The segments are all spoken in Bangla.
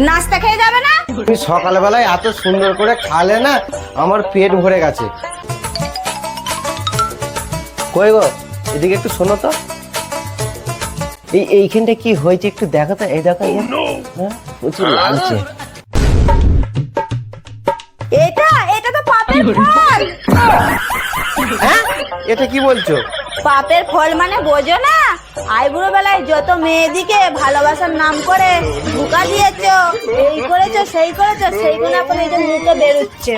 নাস্তা খেয়ে যাবে না? তুমি সকালবেলায় এত সুন্দর করে খালে না, আমার পেট ভরে গেছে। কই গো, এদিকে একটু শোনো তো। এইখানটা কি হয়েছে একটু দেখো তো। এই দেখো, প্রচুর লাগছে। এটা তো পাপের ফল। হ্যাঁ, এটা কি বলছো? পাপের ফল মানে বোঝো না? আইবুড়ো বেলায় যত মেয়েদিকে ভালোবাসার নাম করে ধোঁকা দিয়েছো, এই করেছো সেই করেছো, সেইগুলো এখন এই যে মুখে বেরোচ্ছে।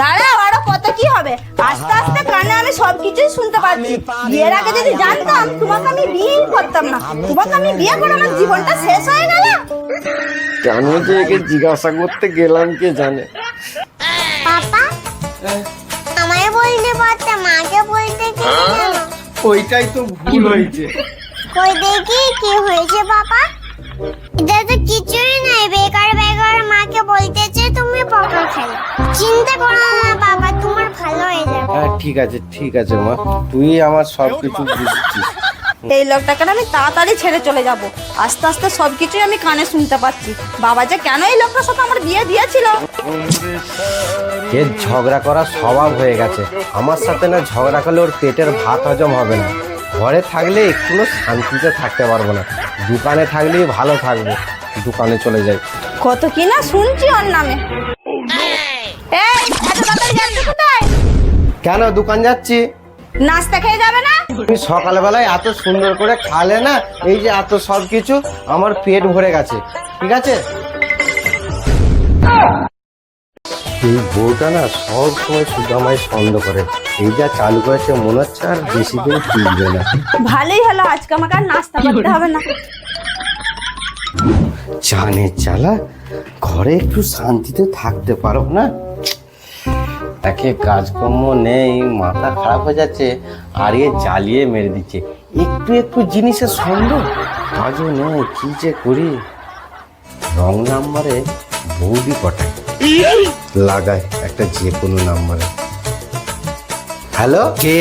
দাঁড়াও, আরো কত কি হবে। আস্তে আস্তে কানে আমি সবকিছুই শুনতে পাচ্ছি। বিয়ের আগে যদি জানতাম তোমাকে আমি বিয়েই করতাম না। তোমাকে আমি বিয়ে করে আমার জীবনটা শেষ হয়ে গেল। কেন যে একে জিজ্ঞাসা করতে গেলাম কে জানে। পাপা আমায় বলতে পারতে, মাকে বলতে কি? ওইটাই তো ভুল হয়েছে। কই দেখি কি হয়েছে পাপা। এটা তো কিছুই নাই, বেকার বেকার মাকে বলতেছে তুমি পটল খেলে। চিন্তা করো না বাবা, তোমার ভালো হয়ে যাবে। হ্যাঁ ঠিক আছে ঠিক আছে মা, তুই আমার সবকিছু বুঝছিস। এই লোকটাকে আমি তাড়াতাড়ি ছেড়ে চলে যাব। আস্তে আস্তে সবকিছুই আমি কানে শুনতে পাচ্ছি। বাবা যে কেন এই লোকটার সাথে আমার বিয়ে দিয়েছিল। এর ঝগড়া করার স্বভাব হয়ে গেছে। আমার সাথে না ঝগড়া করলে ওর পেটের ভাত হজম হবে না। ঘরে থাকলে একটু শান্তিতে থাকতে পারবো না, দোকানে থাকলেই ভালো থাকবো। দোকানে চলে যাই। কত কি না শুনছি ওর নামে। এই এত তাড়াতাড়ি যাচ্ছ কোথায়? কেন দোকান যাচ্ছি? নাস্তা খেয়ে যাবে না? তুমি সকালবেলায় এত সুন্দর করে খালে না, এই যে এত সবকিছু, আমার পেট ভরে গেছে। ঠিক আছে? এই বউটা না সব সময় শুধু আমায় সন্দেহ করে। এই যা চালু করেছে মনে হচ্ছে আর বেশি দিন টিকবে না। ভালোই হলো, আজকে আমাকে আর নাস্তা করতে হবে না। জানে জ্বালা, ঘরে একটু শান্তিতে থাকতে পারো না। একে কাজকর্ম নেই, মাথা খারাপ হয়ে যাচ্ছে, আর এ জ্বালিয়ে মেরে দিচ্ছে। একটু একটু জিনিসের সন্দেহ, কাজও নেই, কি যে করি। রং নাম্বারে বৌদি কটায় লাগায় একটা যে কোনো নাম্বারে। হ্যালো, কে?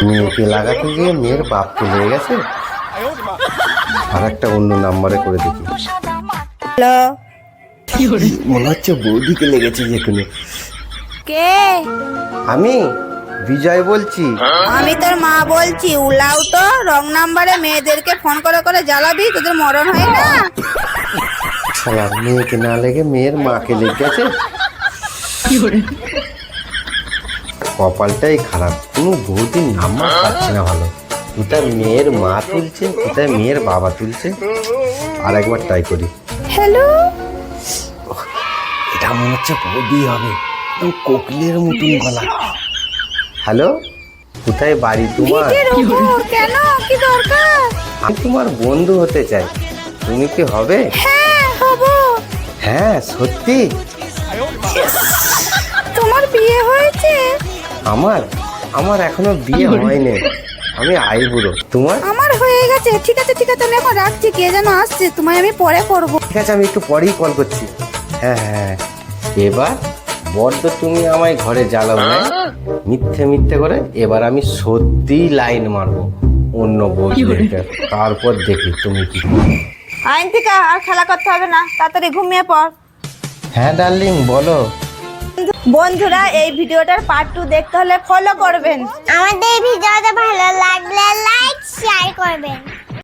মেয়েকে লাগাতে গিয়ে মেয়ের বাপকে লেগে গেছে। আর একটা অন্য নাম্বারে করে দেখি। হ্যালো, মনে হচ্ছে বৌদিকে লেগেছে যে কোনো। কে? আমি বিজয় বলছি। আমি তোর মা বলছি। উলাও তো, রং নাম্বারে মেয়েদেরকে ফোন করে করে জ্বালাবি, তোদের মরণ হয় না। শালা, মেয়েকে না লেগে মেয়ের মাকে লেগে গেছে। কপালটাই খারাপ, কোনো বৌদির নাম্বার পাচ্ছে না ভালো। কোথায় মেয়ের মা তুলছে, কোথায় মেয়ের বাবা তুলছে। আর একবার ট্রাই করি। হ্যালো, এটা মনে হচ্ছে বৌদি হবে, কোকিলের মতন গলা। হ্যালো, কোথায় বাড়ি তোমার? কেন, কি দরকার? আমি তোমার বন্ধু হতে চাই, তুমি কি হবে? হ্যাঁ হবো। হ্যাঁ সত্যি? তোমার বিয়ে হয়েছে? আমার এখনো বিয়ে হয়নি, আমি আইবুড়ো। তোমার? আমার হয়ে গেছে। ঠিক আছে ঠিক আছে, আমি এখন রাখছি, কে যেন আসছে, তোমায় আমি পরে করবো। ঠিক আছে, আমি একটু পরেই কল করছি। হ্যাঁ হ্যাঁ, এবার বড্ড তুমি আমায় ঘরে জ্বালাও না, মিথ্যে মিথ্যে করে। এবার আমি সত্যিই লাইন মারবো অন্য বউদেরকে, তারপর দেখি তুমি কি করো। আইনতিকা, আর খেলা করতে হবে না, তাড়াতাড়ি ঘুমিয়ে পড়। হ্যাঁ ডার্লিং, বলো। বন্ধুরা, এই ভিডিওটার পার্ট 2 দেখতে হলে ফলো করবেন। আমাদের ভিডিওটা ভালো লাগলে লাইক শেয়ার করবেন।